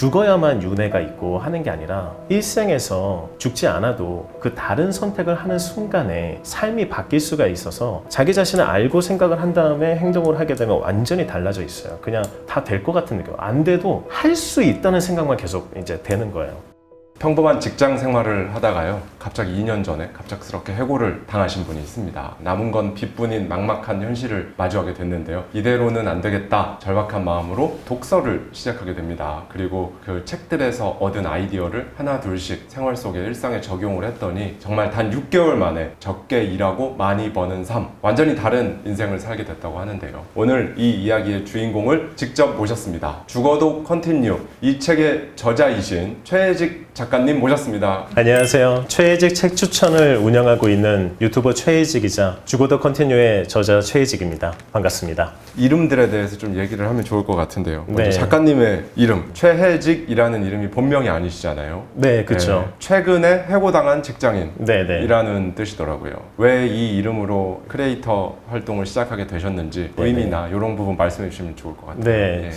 죽어야만 윤회가 있고 하는 게 아니라 일생에서 죽지 않아도 그 다른 선택을 하는 순간에 삶이 바뀔 수가 있어서 자기 자신을 알고 생각을 한 다음에 행동을 하게 되면 완전히 달라져 있어요. 그냥 다 될 것 같은 느낌. 안 돼도 할 수 있다는 생각만 계속 이제 되는 거예요. 평범한 직장 생활을 하다가요, 갑자기 2년 전에 갑작스럽게 해고를 당하신 분이 있습니다. 남은 건 빚뿐인 막막한 현실을 마주하게 됐는데요. 이대로는 안 되겠다 절박한 마음으로 독서를 시작하게 됩니다. 그리고 그 책들에서 얻은 아이디어를 하나 둘씩 생활 속에 일상에 적용을 했더니 정말 단 6개월 만에 적게 일하고 많이 버는 삶, 완전히 다른 인생을 살게 됐다고 하는데요. 오늘 이 이야기의 주인공을 직접 모셨습니다. 죽어도 컨티뉴, 이 책의 저자이신 최혜직 작가님 모셨습니다. 안녕하세요. 최혜직 책 추천을 운영하고 있는 유튜버 최혜직이자 죽어도 컨티뉴의 저자 최혜직입니다. 반갑습니다. 이름들에 대해서 좀 얘기를 하면 좋을 것 같은데요. 먼저 네. 작가님의 이름, 최혜직이라는 이름이 본명이 아니시잖아요. 네, 그렇죠. 네, 최근에 해고당한 직장인이라는 네. 뜻이더라고요. 왜 이 이름으로 크리에이터 활동을 시작하게 되셨는지 네, 의미나 이런 부분 말씀해 주시면 좋을 것 같아요. 네. 예.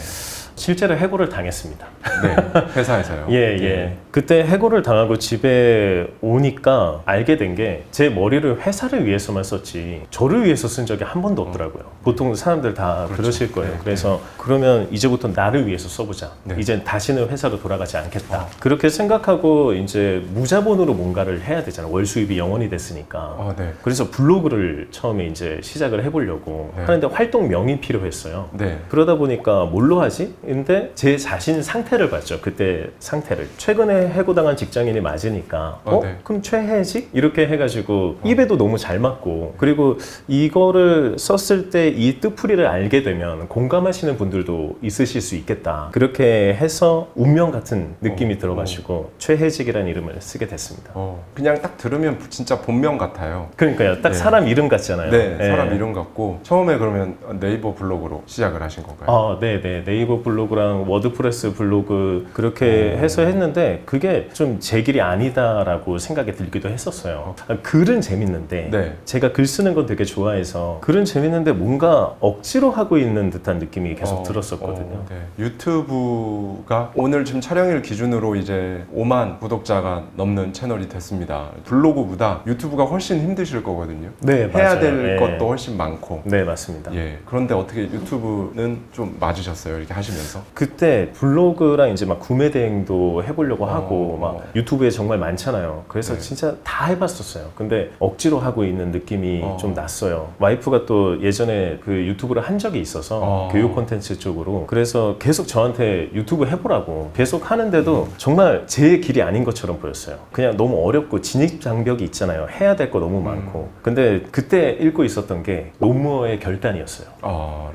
실제로 해고를 당했습니다. 네, 회사에서요. 예. 그때 해고를 당하고 집에 오니까 알게 된 게 제 머리를 회사를 위해서만 썼지 저를 위해서 쓴 적이 한 번도 없더라고요. 보통 사람들 다 그렇죠. 그러실 거예요. 네, 그래서 그러면 이제부터 나를 위해서 써보자. 네. 이젠 다시는 회사로 돌아가지 않겠다. 그렇게 생각하고 이제 무자본으로 뭔가를 해야 되잖아요. 월 수입이 영원히 됐으니까. 네. 그래서 블로그를 처음에 이제 시작을 해보려고 네. 하는데 활동명이 필요했어요. 네. 그러다 보니까 뭘로 하지? 근데 제 자신 상태를 봤죠. 그때 상태를. 최근에 해고당한 직장인이 맞으니까 네. 그럼 최혜직? 이렇게 해가지고 입에도 너무 잘 맞고 그리고 이거를 썼을 때 이 뜻풀이를 알게 되면 공감하시는 분들도 있으실 수 있겠다. 그렇게 해서 운명 같은 느낌이 들어가지고 최혜직이라는 이름을 쓰게 됐습니다. 그냥 딱 들으면 진짜 본명 같아요. 그러니까요. 딱 네. 사람 이름 같잖아요. 네, 예. 사람 이름 같고 처음에 그러면 네이버 블로그로 시작을 하신 건가요? 네네. 네이버 블로그랑 워드프레스 블로그 그렇게 해서 했는데 그게 좀 제 길이 아니다라고 생각이 들기도 했었어요. 글은 재밌는데 네. 제가 글 쓰는 건 되게 좋아해서 글은 재밌는데 뭔가 억지로 하고 있는 듯한 느낌이 계속 들었었거든요. 네. 유튜브가 오늘 지금 촬영일 기준으로 이제 5만 구독자가 넘는 채널이 됐습니다. 블로그보다 유튜브가 훨씬 힘드실 거거든요. 네, 해야 맞아요. 될 예. 것도 훨씬 많고. 네, 맞습니다. 예. 그런데 어떻게 유튜브는 좀 맞으셨어요? 이렇게 하시면서? 그때 블로그랑 이제 막 구매 대행도 해보려고 하고 막 유튜브에 정말 많잖아요. 그래서 네. 진짜 다 해봤었어요. 근데 억지로 하고 있는 느낌이 좀 났어요. 와이프가 또 예전에 그 유튜브를 한 적이 있어서 교육 콘텐츠 쪽으로 그래서 계속 저한테 유튜브 해보라고 계속 하는데도 정말 제 길이 아닌 것처럼 보였어요. 그냥 너무 어렵고 진입 장벽이 있잖아요. 해야 될 거 너무 많고. 근데 그때 읽고 있었던 게 론무어의 결단이었어요.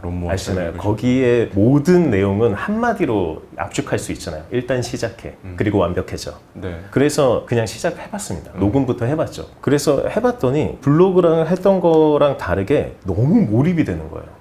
론무어. 아시나요? 거기에 모든 내용은 한마디로 압축할 수 있잖아요. 일단 시작해. 그리고 완벽해져. 네. 그래서 그냥 시작해봤습니다. 녹음부터 해봤죠. 그래서 해봤더니 블로그랑 했던 거랑 다르게 너무 몰입이 되는 거예요.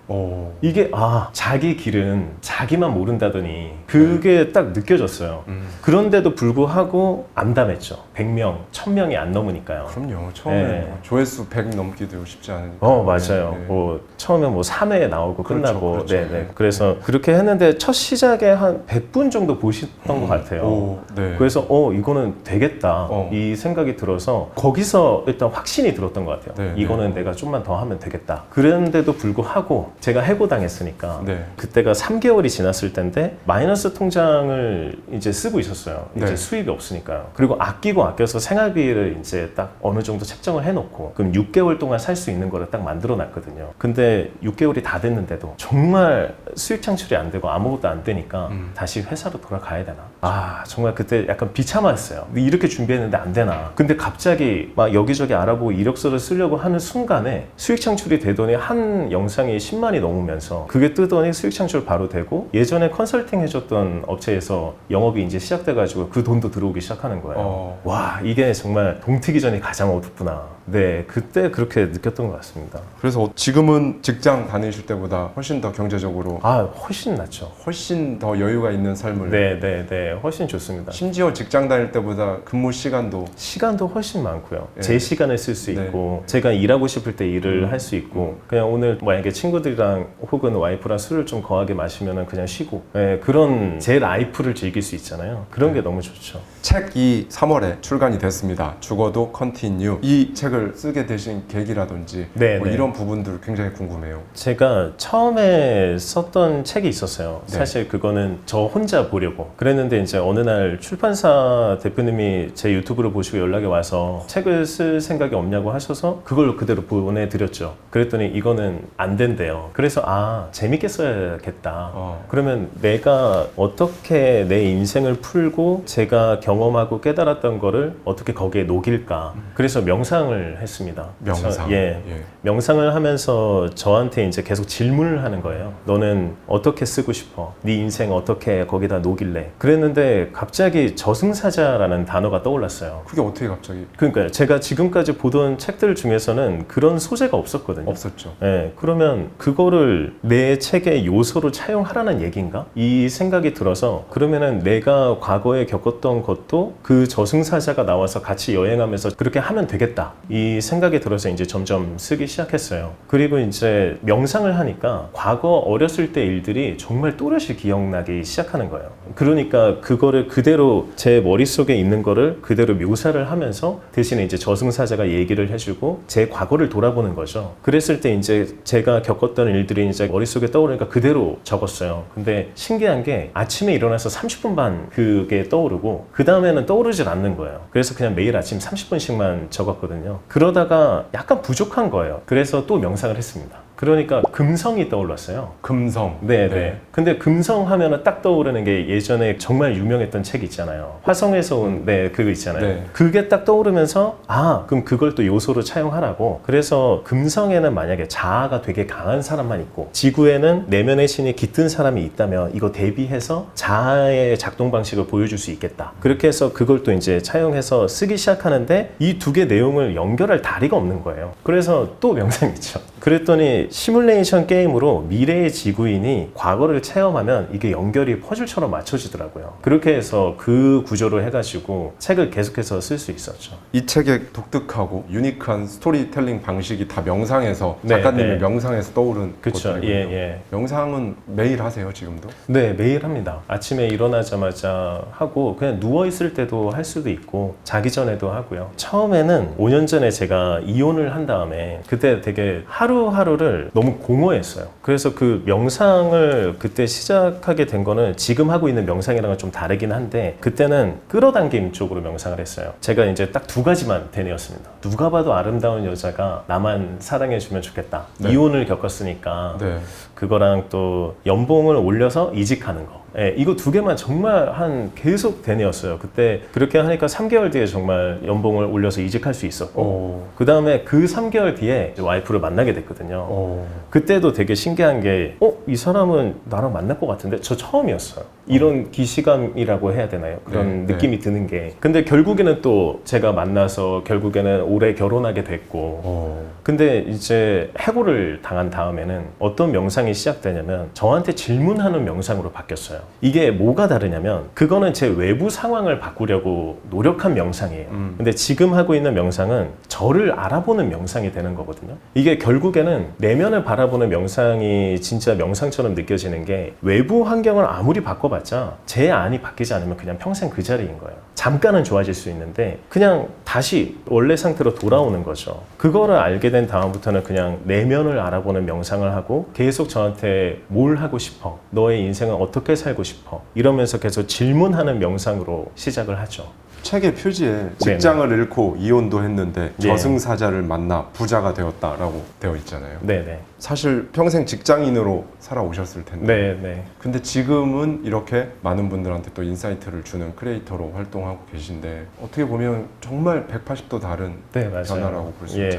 이게 자기 길은 자기만 모른다더니 그게 딱 느껴졌어요. 그런데도 불구하고 암담했죠. 100명, 1000명이 안 넘으니까요. 그럼요. 처음에 네. 조회수 100 넘기도 쉽지 않으니까. 맞아요. 네. 처음에 3회에 나오고 그렇죠, 끝나고. 그렇죠. 네네. 네. 그래서 그렇게 했는데 첫 시작에 한 100분 정도 보셨던 것 같아요. 네. 그래서 이거는 되겠다. 이 생각이 들어서 거기서 일단 확신이 들었던 것 같아요. 네, 이거는 내가 좀만 더 하면 되겠다. 그런데도 불구하고 제가 해고당했으니까 네. 그때가 3개월이 지났을 텐데 마이너스 통장을 이제 쓰고 있었어요. 이제 네. 수입이 없으니까요. 그리고 아껴서 생활비를 이제 딱 어느 정도 책정을 해놓고 그럼 6개월 동안 살 수 있는 거를 딱 만들어 놨거든요. 근데 6개월이 다 됐는데도 정말 수익 창출이 안 되고 아무것도 안 되니까 다시 회사로 돌아가야 되나. 정말 그때 약간 비참했어요. 이렇게 준비했는데 안 되나. 근데 갑자기 막 여기저기 알아보고 이력서를 쓰려고 하는 순간에 수익 창출이 되더니 한 영상이 10만이 넘으면서 그게 뜨더니 수익 창출 바로 되고 예전에 컨설팅 해줬던 업체에서 영업이 이제 시작돼가지고 그 돈도 들어오기 시작하는 거예요. 와, 이게 정말 동트기 전이 가장 어둡구나. 네, 그때 그렇게 느꼈던 것 같습니다. 그래서 지금은 직장 다니실 때보다 훨씬 더 경제적으로 훨씬 낫죠. 훨씬 더 여유가 있는 삶을. 네, 훨씬 좋습니다. 심지어 직장 다닐 때보다 근무 시간도 훨씬 많고요. 네. 제 시간을 쓸 수 네. 있고 제가 일하고 싶을 때 일을 할 수 있고 그냥 오늘 만약에 친구들이 친구들이랑 혹은 와이프랑 술을 좀 거하게 마시면은 그냥 쉬고 예, 그런 제 라이프를 즐길 수 있잖아요. 그런 게 너무 좋죠. 책이 3월에 출간이 됐습니다. 죽어도 컨티뉴. 이 책을 쓰게 되신 계기라든지 네, 뭐 네. 이런 부분들 굉장히 궁금해요. 제가 처음에 썼던 책이 있었어요. 네. 사실 그거는 저 혼자 보려고 그랬는데 이제 어느 날 출판사 대표님이 제 유튜브를 보시고 연락이 와서 책을 쓸 생각이 없냐고 하셔서 그걸로 그대로 보내드렸죠. 그랬더니 이거는 안 된대요. 그래서 재밌게 써야겠다. 그러면 내가 어떻게 내 인생을 풀고 제가 경험하고 깨달았던 거를 어떻게 거기에 녹일까. 그래서 명상을 했습니다. 명상. 예. 명상을 하면서 저한테 이제 계속 질문을 하는 거예요. 너는 어떻게 쓰고 싶어? 네 인생 어떻게 거기다 녹일래? 그랬는데 갑자기 저승사자라는 단어가 떠올랐어요. 그게 어떻게 갑자기 그러니까 제가 지금까지 보던 책들 중에서는 그런 소재가 없었거든요. 없었죠? 네, 그러면 그거를 내 책의 요소로 차용하라는 얘기인가? 이 생각이 들어서 그러면은 내가 과거에 겪었던 것도 그 저승사자가 나와서 같이 여행하면서 그렇게 하면 되겠다. 이 생각이 들어서 이제 점점 쓰기 시작했어요. 그리고 이제 명상을 하니까 과거 어렸을 때 일들이 정말 또렷이 기억나기 시작하는 거예요. 그러니까 그거를 그대로 제 머릿속에 있는 거를 그대로 묘사를 하면서 대신에 이제 저승사자가 얘기를 해주고 제 과거를 돌아보는 거죠. 그랬을 때 이제 제가 겪었던 일들이 이제 머릿속에 떠오르니까 그대로 적었어요. 근데 신기한 게 아침에 일어나서 30분 반 그게 떠오르고 그 다음에는 떠오르질 않는 거예요. 그래서 그냥 매일 아침 30분씩만 적었거든요. 그러다가 약간 부족한 거예요. 그래서 또 명상을 했습니다. 그러니까 금성이 떠올랐어요. 금성. 네. 근데 금성 하면은 딱 떠오르는 게 예전에 정말 유명했던 책 있잖아요. 화성에서 온, 그거 있잖아요. 네. 그게 딱 떠오르면서 그럼 그걸 또 요소로 차용하라고. 그래서 금성에는 만약에 자아가 되게 강한 사람만 있고 지구에는 내면의 신이 깃든 사람이 있다면 이거 대비해서 자아의 작동 방식을 보여줄 수 있겠다. 그렇게 해서 그걸 또 이제 차용해서 쓰기 시작하는데 이 두 개 내용을 연결할 다리가 없는 거예요. 그래서 또 명상이죠. 그랬더니 시뮬레이션 게임으로 미래의 지구인이 과거를 체험하면 이게 연결이 퍼즐처럼 맞춰지더라고요. 그렇게 해서 그 구조로 해가지고 책을 계속해서 쓸 수 있었죠. 이 책의 독특하고 유니크한 스토리텔링 방식이 다 명상에서 네, 작가님의 네. 명상에서 떠오른 그쵸. 것들이군요. 예. 명상은 매일 하세요 지금도? 네, 매일 합니다. 아침에 일어나자마자 하고 그냥 누워있을 때도 할 수도 있고 자기 전에도 하고요. 처음에는 5년 전에 제가 이혼을 한 다음에 그때 되게 하루하루를 너무 공허했어요. 그래서 그 명상을 그때 시작하게 된 거는 지금 하고 있는 명상이랑은 좀 다르긴 한데 그때는 끌어당김 쪽으로 명상을 했어요. 제가 이제 딱 두 가지만 되뇌었습니다. 누가 봐도 아름다운 여자가 나만 사랑해주면 좋겠다. 네. 이혼을 겪었으니까 네. 그거랑 또 연봉을 올려서 이직하는 거. 이거 두 개만 정말 계속 되뇌었어요. 그때 그렇게 하니까 3개월 뒤에 정말 연봉을 올려서 이직할 수 있었고 그 다음에 그 3개월 뒤에 와이프를 만나게 됐거든요. 그때도 되게 신기한 게 이 사람은 나랑 만날 것 같은데 저 처음이었어요. 이런 기시감이라고 해야 되나요? 그런 네, 느낌이 드는 게 근데 결국에는 또 제가 만나서 결국에는 올해 결혼하게 됐고 근데 이제 해고를 당한 다음에는 어떤 명상이 시작되냐면 저한테 질문하는 명상으로 바뀌었어요. 이게 뭐가 다르냐면 그거는 제 외부 상황을 바꾸려고 노력한 명상이에요. 근데 지금 하고 있는 명상은 저를 알아보는 명상이 되는 거거든요. 이게 결국에는 내면을 바라보는 명상이 진짜 명상처럼 느껴지는 게 외부 환경을 아무리 바꿔봤자 제 안이 바뀌지 않으면 그냥 평생 그 자리인 거예요. 잠깐은 좋아질 수 있는데 그냥 다시 원래 상태로 돌아오는 거죠. 그거를 알게 된 다음부터는 그냥 내면을 알아보는 명상을 하고 계속 저한테 뭘 하고 싶어? 너의 인생은 어떻게 살고 싶어? 이러면서 계속 질문하는 명상으로 시작을 하죠. 책의 표지에 직장을 잃고 이혼도 했는데 저승사자를 만나 부자가 되었다라고 되어 있잖아요. 네네. 사실 평생 직장인으로 살아오셨을 텐데 네네. 근데 지금은 이렇게 많은 분들한테 또 인사이트를 주는 크리에이터로 활동하고 계신데 어떻게 보면 정말 180도 다른 네, 맞아요. 변화라고 볼 수 있죠.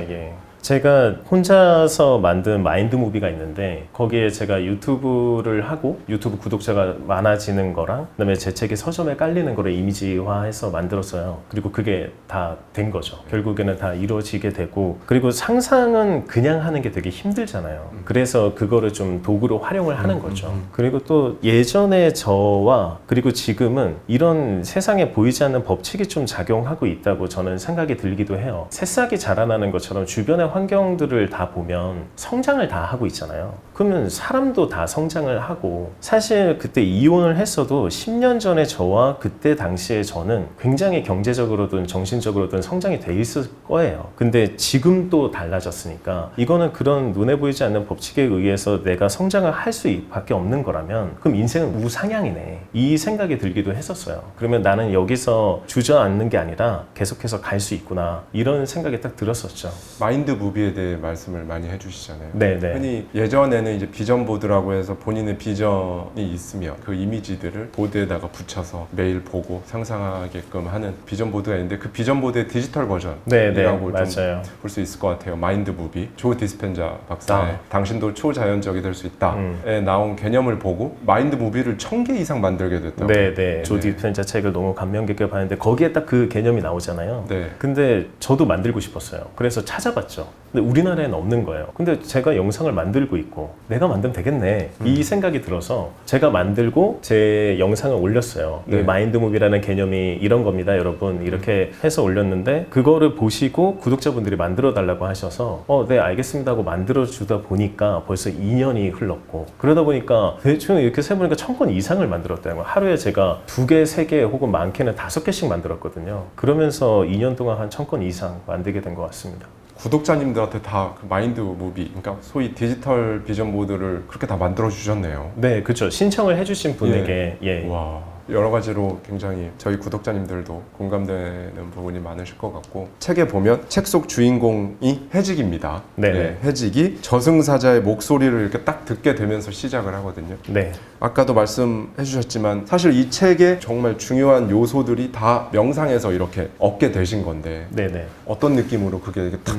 제가 혼자서 만든 마인드 무비가 있는데 거기에 제가 유튜브를 하고 유튜브 구독자가 많아지는 거랑 그다음에 제 책이 서점에 깔리는 거를 이미지화해서 만들었어요. 그리고 그게 다 된 거죠. 결국에는 다 이루어지게 되고 그리고 상상은 그냥 하는 게 되게 힘들잖아요. 그래서 그거를 좀 도구로 활용을 하는 거죠. 그리고 또 예전에 저와 그리고 지금은 이런 세상에 보이지 않는 법칙이 좀 작용하고 있다고 저는 생각이 들기도 해요. 새싹이 자라나는 것처럼 주변의 환경들을 다 보면 성장을 다 하고 있잖아요. 그러면 사람도 다 성장을 하고 사실 그때 이혼을 했어도 10년 전에 저와 그때 당시에 저는 굉장히 경제적으로든 정신적으로든 성장이 돼 있을 거예요. 근데 지금 또 달라졌으니까 이거는 그런 눈에 보이지 않는 법칙에 의해서 내가 성장을 할 수밖에 없는 거라면 그럼 인생은 우상향이네. 이 생각이 들기도 했었어요. 그러면 나는 여기서 주저앉는 게 아니라 계속해서 갈 수 있구나. 이런 생각이 딱 들었었죠. 마인드 무비에 대해 말씀을 많이 해주시잖아요. 네네. 흔히 예전에는 이제 비전 보드라고 해서 본인의 비전이 있으면 그 이미지들을 보드에다가 붙여서 매일 보고 상상하게끔 하는 비전 보드가 있는데 그 비전 보드의 디지털 네네. 버전이라고 맞아요. 좀 볼 수 있을 것 같아요. 마인드 무비 조 디스펜자 박사의 당신도 초자연적이 될 수 있다에 나온 개념을 보고 마인드 무비를 1000개 이상 만들게 됐다고. 네네. 조 디펜자 책을 너무 감명 깊게 봤는데 거기에 딱 그 개념이 나오잖아요. 네. 근데 저도 만들고 싶었어요. 그래서 찾아봤죠. 근데 우리나라에는 없는 거예요. 근데 제가 영상을 만들고 있고 내가 만들면 되겠네. 이 생각이 들어서 제가 만들고 제 영상을 올렸어요. 네. 이 마인드무비라는 개념이 이런 겁니다, 여러분. 이렇게 해서 올렸는데 그거를 보시고 구독자분들이 만들어 달라고 하셔서 네, 알겠습니다 하고 만들어 주다 보니까 벌써 2년이 흘렀고 그러다 보니까 대충 이렇게 세보니까 1000건 이상을 만들었다는 거예요. 하루에 제가 2개, 3개 혹은 많게는 5개씩 만들었거든요. 그러면서 2년 동안 한 1000건 이상 만들게 된 것 같습니다. 구독자님들한테 다 그 마인드 무비, 그러니까 소위 디지털 비전 보드를 그렇게 다 만들어 주셨네요. 네, 그렇죠. 신청을 해주신 분에게 와, 여러 가지로 굉장히 저희 구독자님들도 공감되는 부분이 많으실 것 같고 책에 보면 책 속 주인공이 해직입니다. 네네. 해직이 저승사자의 목소리를 이렇게 딱 듣게 되면서 시작을 하거든요. 네. 아까도 말씀해 주셨지만 사실 이 책에 정말 중요한 요소들이 다 명상에서 이렇게 얻게 되신 건데 네네. 어떤 느낌으로 그게 이렇게 탁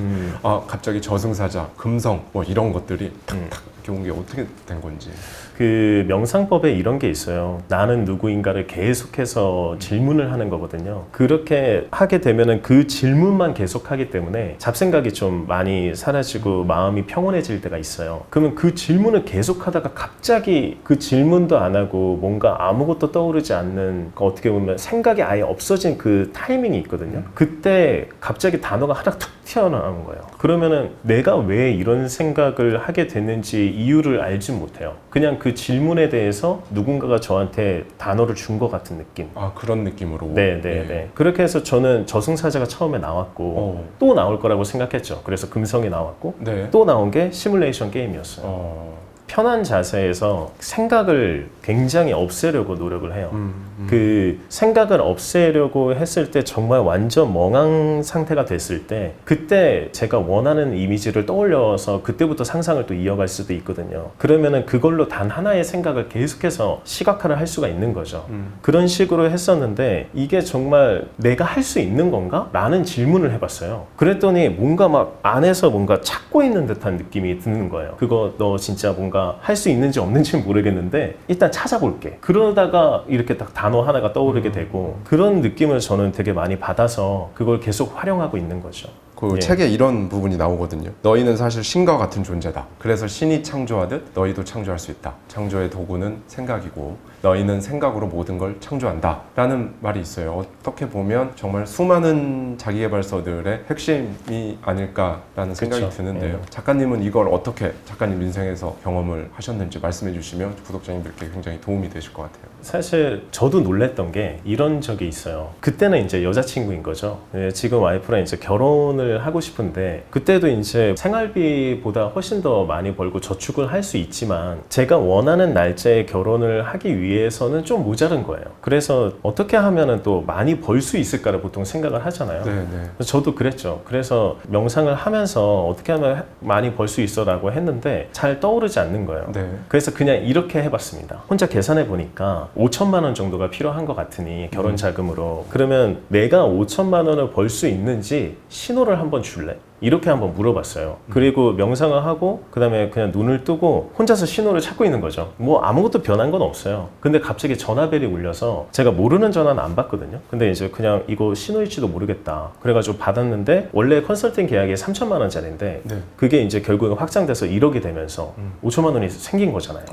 갑자기 저승사자, 금성 뭐 이런 것들이 탁탁 이렇게 온 게 어떻게 된 건지. 그 명상법에 이런 게 있어요. 나는 누구인가를 계속해서 질문을 하는 거거든요. 그렇게 하게 되면은 그 질문만 계속하기 때문에 잡생각이 좀 많이 사라지고 마음이 평온해질 때가 있어요. 그러면 그 질문을 계속하다가 갑자기 그 질문도 안 하고 뭔가 아무것도 떠오르지 않는 어떻게 보면 생각이 아예 없어진 그 타이밍이 있거든요. 그때 갑자기 단어가 하나 툭 튀어나오는 거예요. 그러면은 내가 왜 이런 생각을 하게 됐는지 이유를 알지 못해요. 그냥 그 질문에 대해서 누군가가 저한테 단어를 준 것 같은 느낌. 아, 그런 느낌으로. 네네네. 그렇게 해서 저는 저승사자가 처음에 나왔고 또 나올 거라고 생각했죠. 그래서 금성이 나왔고 네. 또 나온 게 시뮬레이션 게임이었어요. 편한 자세에서 생각을 굉장히 없애려고 노력을 해요. 그 생각을 없애려고 했을 때 정말 완전 멍한 상태가 됐을 때 그때 제가 원하는 이미지를 떠올려서 그때부터 상상을 또 이어갈 수도 있거든요. 그러면은 그걸로 단 하나의 생각을 계속해서 시각화를 할 수가 있는 거죠. 그런 식으로 했었는데 이게 정말 내가 할 수 있는 건가? 라는 질문을 해봤어요. 그랬더니 뭔가 막 안에서 뭔가 찾고 있는 듯한 느낌이 드는 거예요. 그거 너 진짜 뭔가 할 수 있는지 없는지는 모르겠는데 일단 찾아볼게. 그러다가 이렇게 딱 단어 하나가 떠오르게 되고 그런 느낌을 저는 되게 많이 받아서 그걸 계속 활용하고 있는 거죠. 그 책에 이런 부분이 나오거든요. 너희는 사실 신과 같은 존재다. 그래서 신이 창조하듯 너희도 창조할 수 있다. 창조의 도구는 생각이고 너희는 생각으로 모든 걸 창조한다. 라는 말이 있어요. 어떻게 보면 정말 수많은 자기계발서들의 핵심이 아닐까라는 생각이 드는데요. 작가님은 이걸 어떻게 작가님 인생에서 경험을 하셨는지 말씀해 주시면 구독자님들께 굉장히 도움이 되실 것 같아요. 사실 저도 놀랬던 게 이런 적이 있어요. 그때는 이제 여자친구인 거죠. 지금 와이프랑 이제 결혼을 하고 싶은데 그때도 이제 생활비보다 훨씬 더 많이 벌고 저축을 할 수 있지만 제가 원하는 날짜에 결혼을 하기 위해서는 좀 모자른 거예요. 그래서 어떻게 하면은 또 많이 벌 수 있을까를 보통 생각을 하잖아요. 네네. 저도 그랬죠. 그래서 명상을 하면서 어떻게 하면 많이 벌 수 있어 라고 했는데 잘 떠오르지 않는 거예요. 네. 그래서 그냥 이렇게 해봤습니다. 혼자 계산해 보니까 5천만 원 정도가 필요한 것 같으니 결혼 자금으로 그러면 내가 5천만 원을 벌 수 있는지 신호를 한번 줄래? 이렇게 한번 물어봤어요. 그리고 명상을 하고 그 다음에 그냥 눈을 뜨고 혼자서 신호를 찾고 있는 거죠. 뭐 아무것도 변한 건 없어요. 근데 갑자기 전화벨이 울려서 제가 모르는 전화는 안 받거든요. 근데 이제 그냥 이거 신호일지도 모르겠다. 그래가지고 받았는데 원래 컨설팅 계약이 3천만 원짜리인데 네. 그게 이제 결국에 확장돼서 1억이 되면서 5천만 원이 생긴 거잖아요.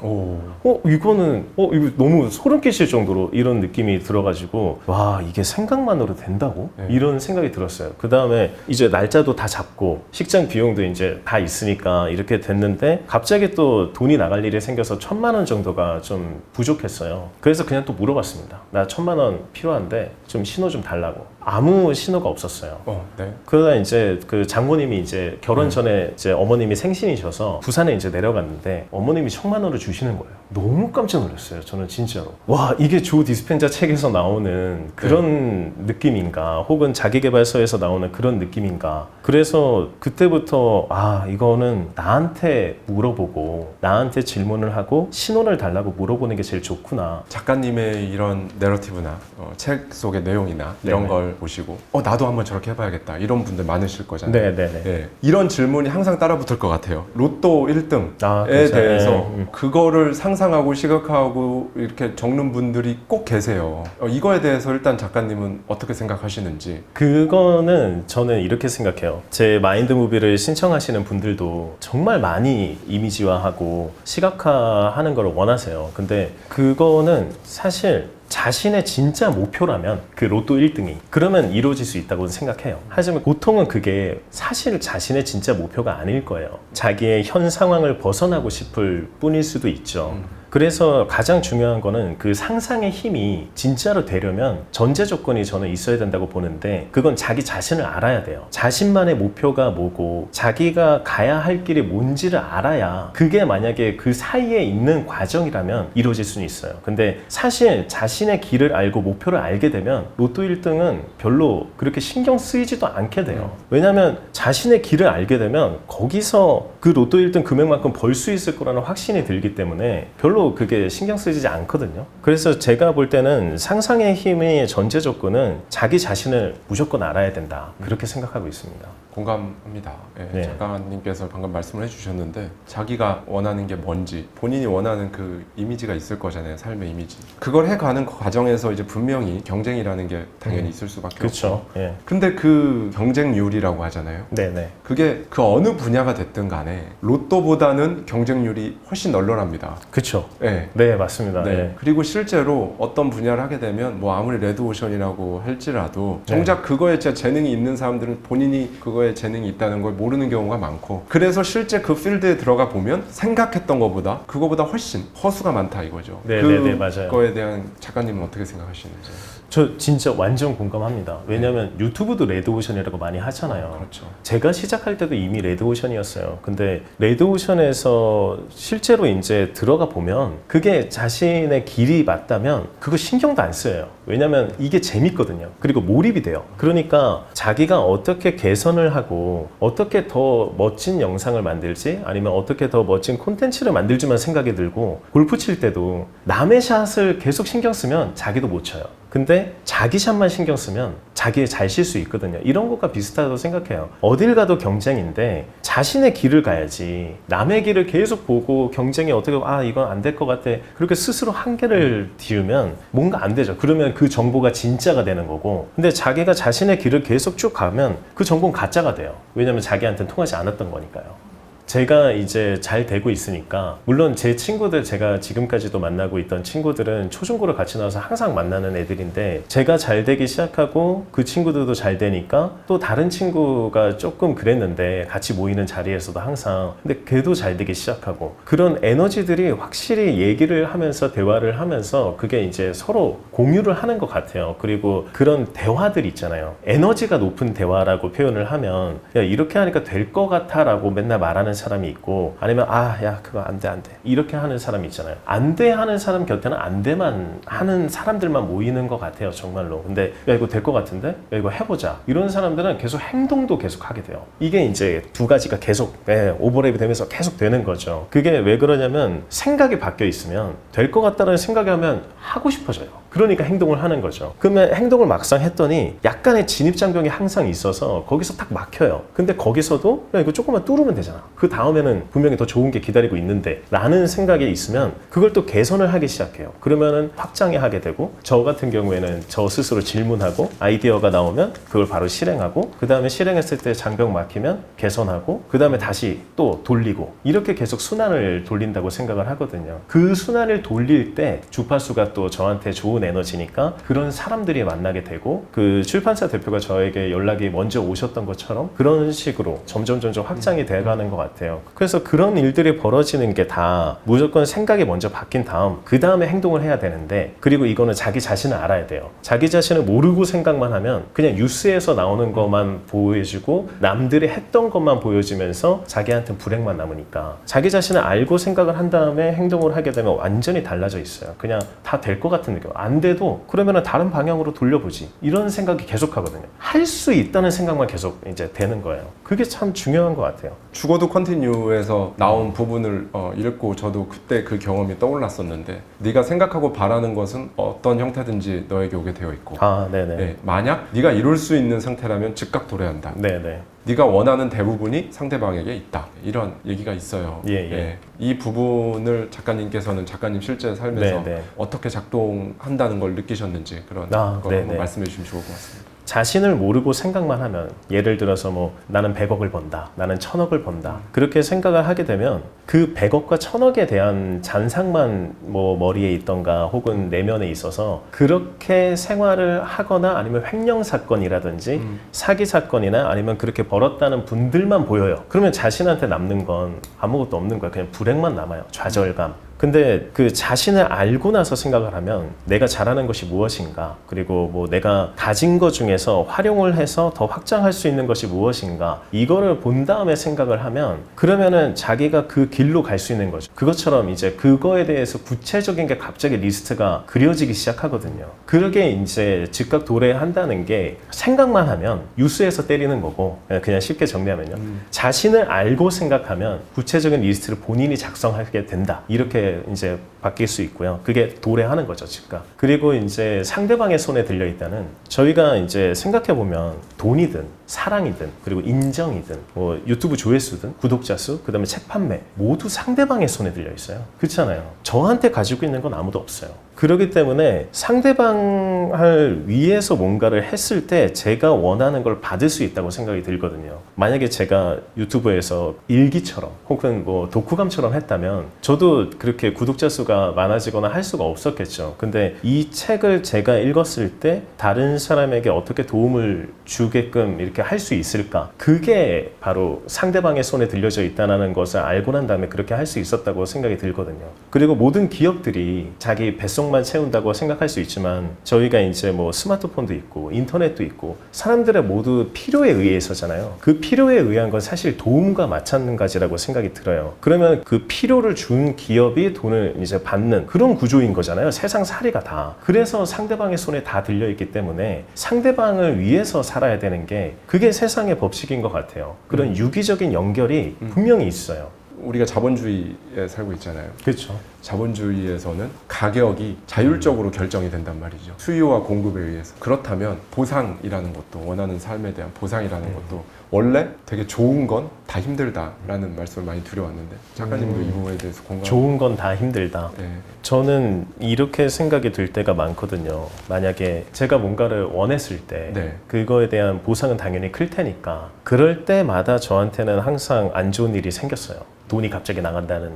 이거는 이거 너무 소름 끼칠 정도로 이런 느낌이 들어가지고 와 이게 생각만으로 된다고? 네. 이런 생각이 들었어요. 그 다음에 이제 날짜도 다 잡고 잡고 식장 비용도 이제 다 있으니까 이렇게 됐는데 갑자기 또 돈이 나갈 일이 생겨서 1,000만 원 정도가 좀 부족했어요. 그래서 그냥 또 물어봤습니다. 나 1,000만 원 필요한데 좀 신호 좀 달라고. 아무 신호가 없었어요. 네. 그러다 이제 그 장모님이 이제 결혼 전에 이제 어머님이 생신이셔서 부산에 이제 내려갔는데 어머님이 1,000만 원을 주시는 거예요. 너무 깜짝 놀랐어요. 저는 진짜로. 와, 이게 조 디스펜자 책에서 나오는 그런 느낌인가? 혹은 자기계발서에서 나오는 그런 느낌인가? 그래서 그때부터 아, 이거는 나한테 물어보고 나한테 질문을 하고 신호를 달라고 물어보는 게 제일 좋구나. 작가님의 이런 내러티브나 책 속의 내용이나 이런 네네. 걸 보시고 나도 한번 저렇게 해봐야겠다 이런 분들 많으실 거잖아요. 네네네. 네. 이런 질문이 항상 따라붙을 것 같아요. 로또 1등에 그렇죠. 대해서 네. 그거를 상상하고 시각하고 이렇게 적는 분들이 꼭 계세요. 이거에 대해서 일단 작가님은 어떻게 생각하시는지. 그거는 저는 이렇게 생각해요. 제 마인드 무비를 신청하시는 분들도 정말 많이 이미지화하고 시각화하는 걸 원하세요. 근데 그거는 사실 자신의 진짜 목표라면 그 로또 1등이 그러면 이루어질 수 있다고 생각해요. 하지만 보통은 그게 사실 자신의 진짜 목표가 아닐 거예요. 자기의 현 상황을 벗어나고 싶을 뿐일 수도 있죠. 그래서 가장 중요한 거는 그 상상의 힘이 진짜로 되려면 전제 조건이 저는 있어야 된다고 보는데 그건 자기 자신을 알아야 돼요. 자신만의 목표가 뭐고 자기가 가야 할 길이 뭔지를 알아야 그게 만약에 그 사이에 있는 과정이라면 이루어질 수는 있어요. 근데 사실 자신의 길을 알고 목표를 알게 되면 로또 1등은 별로 그렇게 신경 쓰이지도 않게 돼요. 왜냐하면 자신의 길을 알게 되면 거기서 그 로또 1등 금액만큼 벌 수 있을 거라는 확신이 들기 때문에 별로 그게 신경 쓰이지 않거든요. 그래서 제가 볼 때는 상상의 힘의 전제 조건은 자기 자신을 무조건 알아야 된다. 그렇게 생각하고 있습니다. 공감합니다. 네. 작가님께서 방금 말씀을 해주셨는데 자기가 원하는 게 뭔지 본인이 원하는 그 이미지가 있을 거잖아요. 삶의 이미지. 그걸 해가는 과정에서 이제 분명히 경쟁이라는 게 당연히 있을 수밖에 그렇죠. 없고. 예. 근데 그 경쟁률이라고 하잖아요. 네네. 그게 그 어느 분야가 됐든 간에 로또보다는 경쟁률이 훨씬 널널합니다. 그렇죠. 네. 네, 맞습니다. 네. 예. 그리고 실제로 어떤 분야를 하게 되면 뭐 아무리 레드오션이라고 할지라도 네. 정작 그거에 진짜 재능이 있는 사람들은 본인이 그거에 재능이 있다는 걸 모르는 경우가 많고 그래서 실제 그 필드에 들어가 보면 생각했던 것보다 그거보다 훨씬 허수가 많다 이거죠. 네, 네, 네, 맞아요. 그거에 대한 작가님은 어떻게 생각하시는지. 저 진짜 완전 공감합니다. 왜냐면 유튜브도 레드오션이라고 많이 하잖아요. 그렇죠. 제가 시작할 때도 이미 레드오션이었어요. 근데 레드오션에서 실제로 이제 들어가 보면 그게 자신의 길이 맞다면 그거 신경도 안 써요. 왜냐면 이게 재밌거든요. 그리고 몰입이 돼요. 그러니까 자기가 어떻게 개선을 하고 어떻게 더 멋진 영상을 만들지 아니면 어떻게 더 멋진 콘텐츠를 만들지만 생각이 들고 골프 칠 때도 남의 샷을 계속 신경 쓰면 자기도 못 쳐요. 근데 자기 샷만 신경 쓰면 자기 잘 칠 수 있거든요. 이런 것과 비슷하다고 생각해요. 어딜 가도 경쟁인데 자신의 길을 가야지 남의 길을 계속 보고 경쟁이 어떻게 이건 안 될 것 같아 그렇게 스스로 한계를 띄우면 뭔가 안 되죠. 그러면 그 정보가 진짜가 되는 거고 근데 자기가 자신의 길을 계속 쭉 가면 그 정보는 가짜가 돼요. 왜냐면 자기한테는 통하지 않았던 거니까요. 제가 이제 잘 되고 있으니까 물론 제 친구들 제가 지금까지도 만나고 있던 친구들은 초중고를 같이 나와서 항상 만나는 애들인데 제가 잘 되기 시작하고 그 친구들도 잘 되니까 또 다른 친구가 조금 그랬는데 같이 모이는 자리에서도 항상 근데 걔도 잘 되기 시작하고 그런 에너지들이 확실히 얘기를 하면서 대화를 하면서 그게 이제 서로 공유를 하는 것 같아요. 그리고 그런 대화들 있잖아요. 에너지가 높은 대화라고 표현을 하면 야 이렇게 하니까 될 것 같아 라고 맨날 말하는 사람이 있고 아니면 야 그거 안 돼 이렇게 하는 사람이 있잖아요. 안 돼 하는 사람 곁에는 안 돼만 하는 사람들만 모이는 것 같아요. 정말로. 근데 야 이거 될 것 같은데? 야 이거 해보자. 이런 사람들은 계속 행동도 계속 하게 돼요. 이게 이제 두 가지가 계속 오버랩이 되면서 계속 되는 거죠. 그게 왜 그러냐면 생각이 바뀌어 있으면 될 것 같다는 생각이 하면 하고 싶어져요. 그러니까 행동을 하는 거죠. 그러면 행동을 막상 했더니 약간의 진입장벽이 항상 있어서 거기서 딱 막혀요. 근데 거기서도 야 이거 조금만 뚫으면 되잖아. 그 다음에는 분명히 더 좋은 게 기다리고 있는데 라는 생각이 있으면 그걸 또 개선을 하기 시작해요. 그러면은 확장해 하게 되고 저 같은 경우에는 저 스스로 질문하고 아이디어가 나오면 그걸 바로 실행하고 그 다음에 실행했을 때 장벽 막히면 개선하고 그 다음에 다시 또 돌리고 이렇게 계속 순환을 돌린다고 생각을 하거든요. 그 순환을 돌릴 때 주파수가 또 저한테 좋은 좋은 에너지니까 그런 사람들이 만나게 되고 그 출판사 대표가 저에게 연락이 먼저 오셨던 것처럼 그런 식으로 점점 확장이 돼가는 것 같아요. 그래서 그런 일들이 벌어지는 게 다 무조건 생각이 먼저 바뀐 다음 그 다음에 행동을 해야 되는데, 그리고 이거는 자기 자신을 알아야 돼요. 자기 자신을 모르고 생각만 하면 그냥 뉴스에서 나오는 것만 보여주고 남들이 했던 것만 보여주면서 자기한테는 불행만 남으니까, 자기 자신을 알고 생각을 한 다음에 행동을 하게 되면 완전히 달라져 있어요. 그냥 다 될 것 같은 느낌. 안 돼도 그러면 다른 방향으로 돌려보지, 이런 생각이 계속 하거든요. 할 수 있다는 생각만 계속 이제 되는 거예요. 그게 참 중요한 것 같아요. 죽어도 컨티뉴에서 나온 부분을 읽고 저도 그때 그 경험이 떠올랐었는데, 네가 생각하고 바라는 것은 어떤 형태든지 너에게 오게 되어 있고, 네네. 네, 만약 네가 이룰 수 있는 상태라면 즉각 도래한다. 네네. 네가 원하는 대부분이 상대방에게 있다. 이런 얘기가 있어요. 예. 네, 이 부분을 작가님께서는 작가님 실제 삶에서 네네. 어떻게 작동한다는 걸 느끼셨는지 그런 걸 네네. 한번 말씀해 주시면 좋을 것 같습니다. 자신을 모르고 생각만 하면, 예를 들어서 뭐 나는 100억을 번다, 나는 1000억을 번다, 그렇게 생각을 하게 되면 그 100억과 1000억에 대한 잔상만 뭐 머리에 있던가 혹은 내면에 있어서 그렇게 생활을 하거나 아니면 횡령 사건이라든지 사기 사건이나 아니면 그렇게 벌었다는 분들만 보여요. 그러면 자신한테 남는 건 아무것도 없는 거야. 그냥 불행만 남아요. 좌절감. 근데 그 자신을 알고 나서 생각을 하면 내가 잘하는 것이 무엇인가, 그리고 뭐 내가 가진 것 중에서 활용을 해서 더 확장할 수 있는 것이 무엇인가, 이거를 본 다음에 생각을 하면 그러면은 자기가 그 길로 갈 수 있는 거죠. 그것처럼 이제 그거에 대해서 구체적인 게 갑자기 리스트가 그려지기 시작하거든요. 그러게 이제 즉각 도래한다는 게 생각만 하면 뉴스에서 때리는 거고, 그냥 쉽게 정리하면요. 자신을 알고 생각하면 구체적인 리스트를 본인이 작성하게 된다. 이렇게 이제 바뀔 수 있고요. 그게 도래하는 거죠, 즉각. 그리고 이제 상대방의 손에 들려 있다는, 저희가 이제 생각해 보면 돈이든 사랑이든 그리고 인정이든 뭐 유튜브 조회수든 구독자 수, 그다음에 책 판매, 모두 상대방의 손에 들려 있어요. 그렇잖아요. 저한테 가지고 있는 건 아무도 없어요. 그렇기 때문에 상대방을 위해서 뭔가를 했을 때 제가 원하는 걸 받을 수 있다고 생각이 들거든요. 만약에 제가 유튜브에서 일기처럼 혹은 뭐 독후감처럼 했다면 저도 그렇게 구독자 수가 많아지거나 할 수가 없었겠죠. 근데 이 책을 제가 읽었을 때 다른 사람에게 어떻게 도움을 주게끔 이렇게 할 수 있을까? 그게 바로 상대방의 손에 들려져 있다는 것을 알고 난 다음에 그렇게 할 수 있었다고 생각이 들거든요. 그리고 모든 기업들이 자기 뱃속만 채운다고 생각할 수 있지만, 저희가 이제 뭐 스마트폰도 있고 인터넷도 있고 사람들의 모두 필요에 의해서잖아요. 그 필요에 의한 건 사실 도움과 마찬가지라고 생각이 들어요. 그러면 그 필요를 준 기업이 돈을 이제 받는 그런 구조인 거잖아요. 세상 살이가 다. 그래서 상대방의 손에 다 들려있기 때문에 상대방을 위해서 살아야 되는 게, 그게 세상의 법칙인 것 같아요. 그런 유기적인 연결이 분명히 있어요. 우리가 자본주의에 살고 있잖아요. 그렇죠. 자본주의에서는 가격이 자율적으로 결정이 된단 말이죠. 수요와 공급에 의해서. 그렇다면 보상이라는 것도, 원하는 삶에 대한 보상이라는 것도 원래 되게 좋은 건 다 힘들다라는 말씀을 많이 드려왔는데, 작가님도 이 부분에 대해서 공감. 좋은 건 다 힘들다. 네. 저는 이렇게 생각이 들 때가 많거든요. 만약에 제가 뭔가를 원했을 때 네. 그거에 대한 보상은 당연히 클 테니까, 그럴 때마다 저한테는 항상 안 좋은 일이 생겼어요. 돈이 갑자기 나간다는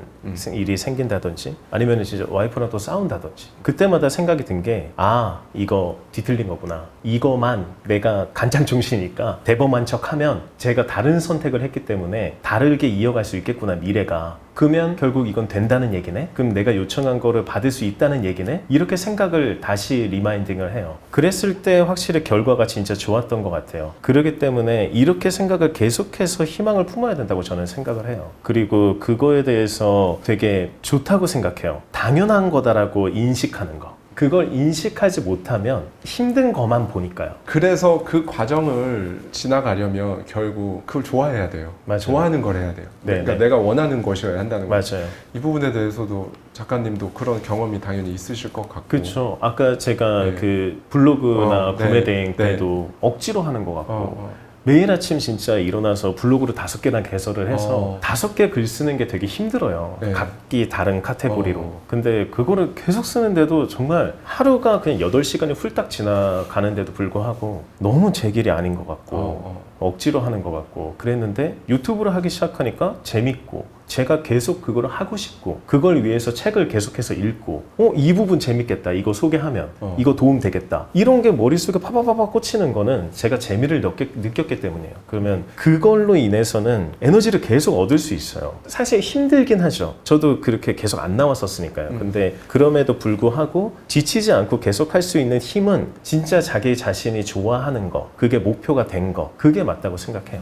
일이 생긴다든지, 아니면 진짜 와이프랑 또 싸운다든지, 그때마다 생각이 든 게, 이거 뒤틀린 거구나. 이거만 내가 간장중시니까 대범한 척하면 제가 다른 선택을 했기 때문에 다르게 이어갈 수 있겠구나, 미래가. 그러면 결국 이건 된다는 얘기네? 그럼 내가 요청한 거를 받을 수 있다는 얘기네? 이렇게 생각을 다시 리마인딩을 해요. 그랬을 때 확실히 결과가 진짜 좋았던 것 같아요. 그렇기 때문에 이렇게 생각을 계속해서 희망을 품어야 된다고 저는 생각을 해요. 그리고 그거에 대해서 되게 좋다고 생각해요. 당연한 거다라고 인식하는 거. 그걸 인식하지 못하면 힘든 것만 보니까요. 그래서 그 과정을 지나가려면 결국 그걸 좋아해야 돼요. 맞아요. 좋아하는 걸 해야 돼요. 네, 그러니까 네. 내가 원하는 것이어야 한다는 거죠. 맞아요. 이 부분에 대해서도 작가님도 그런 경험이 당연히 있으실 것 같고. 그렇죠. 아까 제가 네. 그 블로그나 구매 네. 대행 네. 때도 억지로 하는 것 같고, 매일 아침 진짜 일어나서 블로그를 5개나 개설을 해서 5개 글 쓰는 게 되게 힘들어요. 네. 각기 다른 카테고리로. 근데 그거를 계속 쓰는데도 정말 하루가 그냥 8시간이 훌딱 지나가는데도 불구하고 너무 제 길이 아닌 것 같고 억지로 하는 것 같고 그랬는데, 유튜브를 하기 시작하니까 재밌고 제가 계속 그걸 하고 싶고 그걸 위해서 책을 계속해서 읽고 이 부분 재밌겠다 이거 소개하면 이거 도움 되겠다 이런 게 머릿속에 파파파파 꽂히는 거는 제가 재미를 느꼈기 때문이에요. 그러면 그걸로 인해서는 에너지를 계속 얻을 수 있어요. 사실 힘들긴 하죠. 저도 그렇게 계속 안 나왔었으니까요. 근데 그럼에도 불구하고 지치지 않고 계속 할 수 있는 힘은 진짜 자기 자신이 좋아하는 거, 그게 목표가 된 거, 그게 맞다고 생각해요.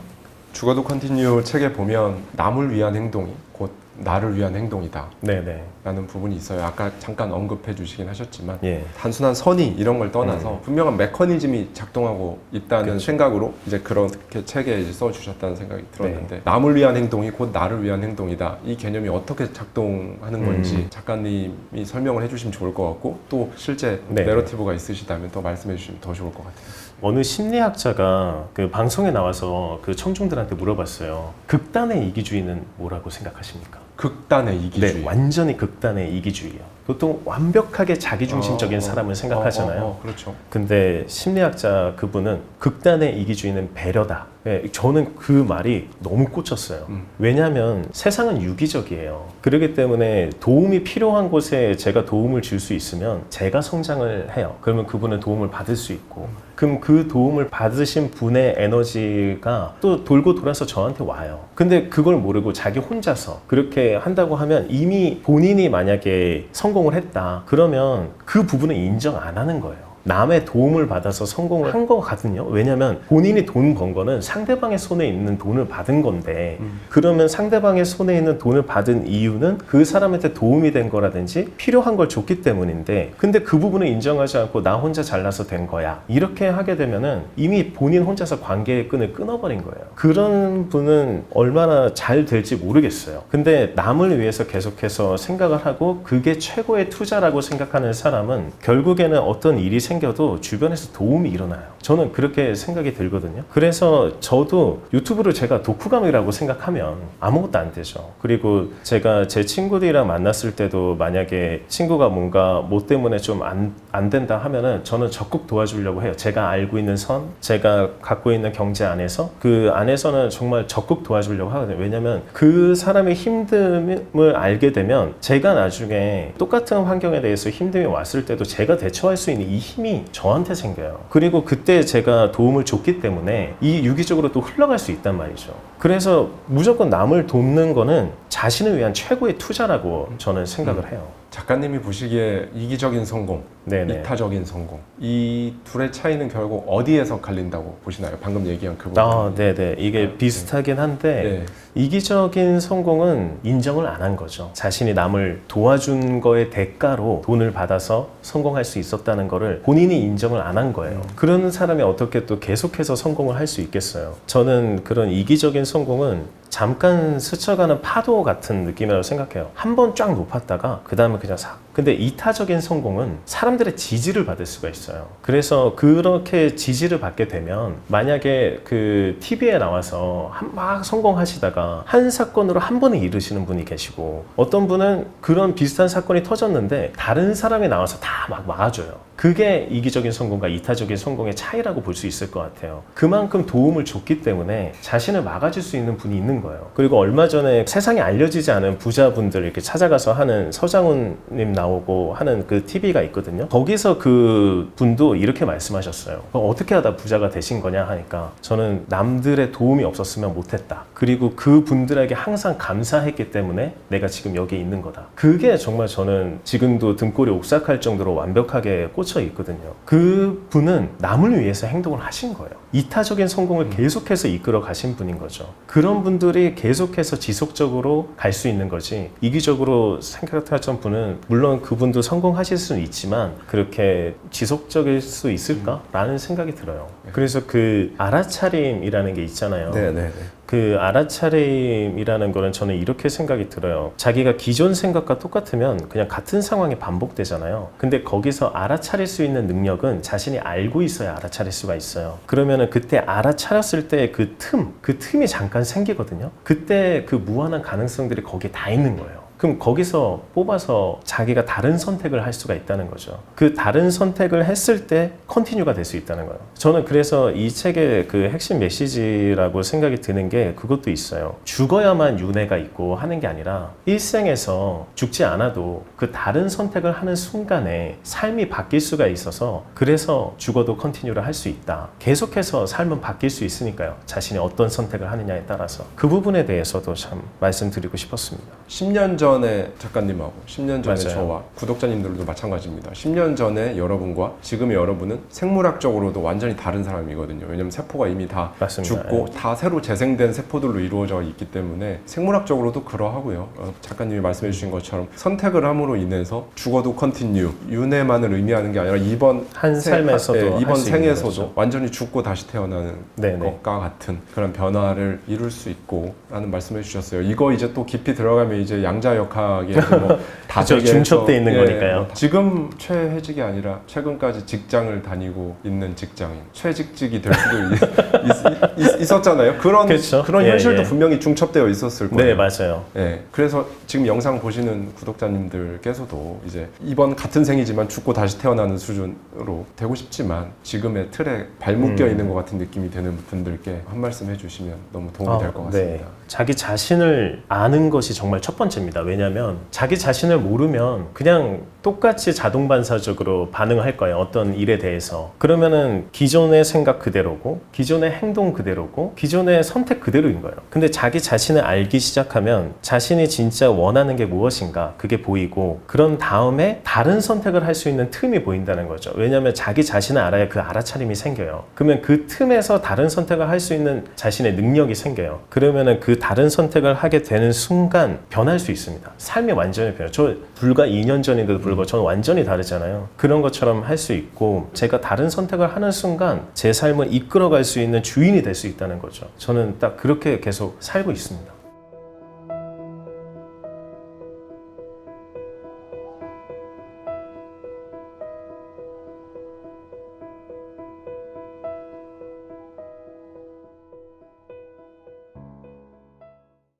죽어도 컨티뉴 책에 보면 남을 위한 행동이 곧 나를 위한 행동이다 네네. 라는 부분이 있어요. 아까 잠깐 언급해 주시긴 하셨지만 예. 단순한 선의 이런 걸 떠나서 분명한 메커니즘이 작동하고 있다는 생각으로 이제 그렇게 책에 이제 써주셨다는 생각이 들었는데 남을 위한 행동이 곧 나를 위한 행동이다. 이 개념이 어떻게 작동하는 건지 작가님이 설명을 해주시면 좋을 것 같고 또 실제 내러티브가 있으시다면 더 말씀해 주시면 더 좋을 것 같아요. 어느 심리학자가 그 방송에 나와서 그 청중들한테 물어봤어요. 극단의 이기주의는 뭐라고 생각하십니까? 극단의 이기주의. 네, 완전히 극단의 이기주의요. 보통 완벽하게 자기중심적인 사람을 생각하잖아요. 그렇죠. 근데 심리학자 그분은 극단의 이기주의는 배려다. 네, 저는 그 말이 너무 꽂혔어요. 왜냐하면 세상은 유기적이에요. 그렇기 때문에 도움이 필요한 곳에 제가 도움을 줄 수 있으면 제가 성장을 해요. 그러면 그분은 도움을 받을 수 있고 그럼 그 도움을 받으신 분의 에너지가 또 돌고 돌아서 저한테 와요. 근데 그걸 모르고 자기 혼자서 그렇게 한다고 하면 이미 본인이 만약에 성공을 했다. 그러면 그 부분은 인정 안 하는 거예요. 남의 도움을 받아서 성공을 한 거거든요. 왜냐면 본인이 돈 번 거는 상대방의 손에 있는 돈을 받은 건데 그러면 상대방의 손에 있는 돈을 받은 이유는 그 사람한테 도움이 된 거라든지 필요한 걸 줬기 때문인데 근데 그 부분을 인정하지 않고 나 혼자 잘나서 된 거야. 이렇게 하게 되면은 이미 본인 혼자서 관계의 끈을 끊어버린 거예요. 그런 분은 얼마나 잘 될지 모르겠어요. 근데 남을 위해서 계속해서 생각을 하고 그게 최고의 투자라고 생각하는 사람은 결국에는 어떤 일이 생겨도 주변에서 도움이 일어나요. 저는 그렇게 생각이 들거든요. 그래서 저도 유튜브를 제가 독후감이라고 생각하면 아무것도 안 되죠. 그리고 제가 제 친구들이랑 만났을 때도 만약에 친구가 뭔가 뭐 때문에 좀 안 된다 하면은 저는 적극 도와주려고 해요. 제가 알고 있는 선, 제가 갖고 있는 경제 안에서 그 안에서는 정말 적극 도와주려고 하거든요. 왜냐면 그 사람의 힘듦을 알게 되면 제가 나중에 똑같은 환경에 대해서 힘듦이 왔을 때도 제가 대처할 수 있는 이 힘이 저한테 생겨요. 그리고 그때 제가 도움을 줬기 때문에 이 유기적으로 또 흘러갈 수 있단 말이죠. 그래서 무조건 남을 돕는 거는 자신을 위한 최고의 투자라고 저는 생각을 해요. 작가님이 보시기에 이기적인 성공, 네네. 이타적인 성공 이 둘의 차이는 결국 어디에서 갈린다고 보시나요? 방금 얘기한 그 부분. 네네. 이게 비슷하긴 한데 이기적인 성공은 인정을 안 한 거죠. 자신이 남을 도와준 거의 대가로 돈을 받아서 성공할 수 있었다는 거를 본인이 인정을 안 한 거예요. 그런 사람이 어떻게 또 계속해서 성공을 할 수 있겠어요. 저는 그런 이기적인 성공은 잠깐 스쳐가는 파도 같은 느낌이라고 생각해요. 한 번 쫙 높았다가 그 다음에 그냥 싹. 근데 이타적인 성공은 사람들의 지지를 받을 수가 있어요. 그래서 그렇게 지지를 받게 되면 만약에 그 TV에 나와서 막 성공하시다가 한 사건으로 한 번에 이르시는 분이 계시고 어떤 분은 그런 비슷한 사건이 터졌는데 다른 사람이 나와서 다 막 막아줘요. 그게 이기적인 성공과 이타적인 성공의 차이라고 볼 수 있을 것 같아요. 그만큼 도움을 줬기 때문에 자신을 막아줄 수 있는 분이 있는 거예요. 그리고 얼마 전에 세상에 알려지지 않은 부자분들 이렇게 찾아가서 하는 서장훈님 나오고 하는 그 TV가 있거든요. 거기서 그 분도 이렇게 말씀하셨어요. 어떻게 하다 부자가 되신 거냐 하니까 저는 남들의 도움이 없었으면 못했다. 그리고 그 분들에게 항상 감사했기 때문에 내가 지금 여기 있는 거다. 그게 정말 저는 지금도 등골이 옥삭할 정도로 완벽하게 꽂혀 있거든요. 그 분은 남을 위해서 행동을 하신 거예요. 이타적인 성공을 계속해서 이끌어 가신 분인 거죠. 그런 분들이 계속해서 지속적으로 갈 수 있는 거지 이기적으로 생각하던 분은 물론 그분도 성공하실 수는 있지만 그렇게 지속적일 수 있을까라는 생각이 들어요. 그래서 그 알아차림이라는 게 있잖아요. 네네. 그 알아차림이라는 거는 저는 이렇게 생각이 들어요. 자기가 기존 생각과 똑같으면 그냥 같은 상황이 반복되잖아요. 근데 거기서 알아차릴 수 있는 능력은 자신이 알고 있어야 알아차릴 수가 있어요. 그러면은 그때 알아차렸을 때 그 틈이 잠깐 생기거든요. 그때 그 무한한 가능성들이 거기에 다 있는 거예요. 그럼 거기서 뽑아서 자기가 다른 선택을 할 수가 있다는 거죠. 그 다른 선택을 했을 때 컨티뉴가 될 수 있다는 거예요. 저는 그래서 이 책의 그 핵심 메시지라고 생각이 드는 게 그것도 있어요. 죽어야만 윤회가 있고 하는 게 아니라 일생에서 죽지 않아도 그 다른 선택을 하는 순간에 삶이 바뀔 수가 있어서 그래서 죽어도 컨티뉴를 할 수 있다. 계속해서 삶은 바뀔 수 있으니까요. 자신이 어떤 선택을 하느냐에 따라서 그 부분에 대해서도 참 말씀드리고 싶었습니다. 10년 전에 작가님하고 10년 전에 맞아요. 저와 구독자님들도 마찬가지입니다. 10년 전에 여러분과 지금의 여러분은 생물학적으로도 완전히 다른 사람이거든요. 왜냐면 세포가 이미 다 맞습니다. 죽고 다 새로 재생된 세포들로 이루어져 있기 때문에 생물학적으로도 그러하고요. 작가님이 말씀해 주신 것처럼 선택을 함으로 인해서 죽어도 컨티뉴, 윤회만을 의미하는 게 아니라 이번 한 삶에서도 할 이번 수 있는 생에서도 거죠. 완전히 죽고 다시 태어나는 네네. 것과 같은 그런 변화를 이룰 수 있고 라는 말씀해 주셨어요. 이거 이제 또 깊이 들어가면 이제 양자역학에 다 그렇죠. 중첩돼 있는 거니까요. 지금 최회직이 아니라 최근까지 직장을 다니고 있는 직장인 최직직이 될 수도 있었잖아요. 그런 그렇죠. 그런 예, 현실도 예. 분명히 중첩되어 있었을 거예요. 네, 맞아요. 예, 그래서 지금 영상 보시는 구독자님들께서도 이제 이번 같은 생이지만 죽고 다시 태어나는 수준으로 되고 싶지만 지금의 틀에 발묶여 있는 것 같은 느낌이 드는 분들께 한 말씀 해주시면 너무 도움이 될 것 같습니다. 네. 자기 자신을 아는 것이 정말 첫 번째입니다. 왜냐하면 자기 자신을 모르면 그냥 똑같이 자동 반사적으로 반응할 거예요. 어떤 일에 대해서. 그러면은 기존의 생각 그대로고 기존의 행동 그대로고 기존의 선택 그대로인 거예요. 근데 자기 자신을 알기 시작하면 자신이 진짜 원하는 게 무엇인가 그게 보이고 그런 다음에 다른 선택을 할 수 있는 틈이 보인다는 거죠. 왜냐하면 자기 자신을 알아야 그 알아차림이 생겨요. 그러면 그 틈에서 다른 선택을 할 수 있는 자신의 능력이 생겨요. 그러면은 그 다른 선택을 하게 되는 순간 변할 수 있습니다. 삶이 완전히 변해요. 저 불과 2년 전인데도 불구하고 저는 완전히 다르잖아요. 그런 것처럼 할 수 있고 제가 다른 선택을 하는 순간 제 삶을 이끌어갈 수 있는 주인이 될 수 있다는 거죠. 저는 딱 그렇게 계속 살고 있습니다.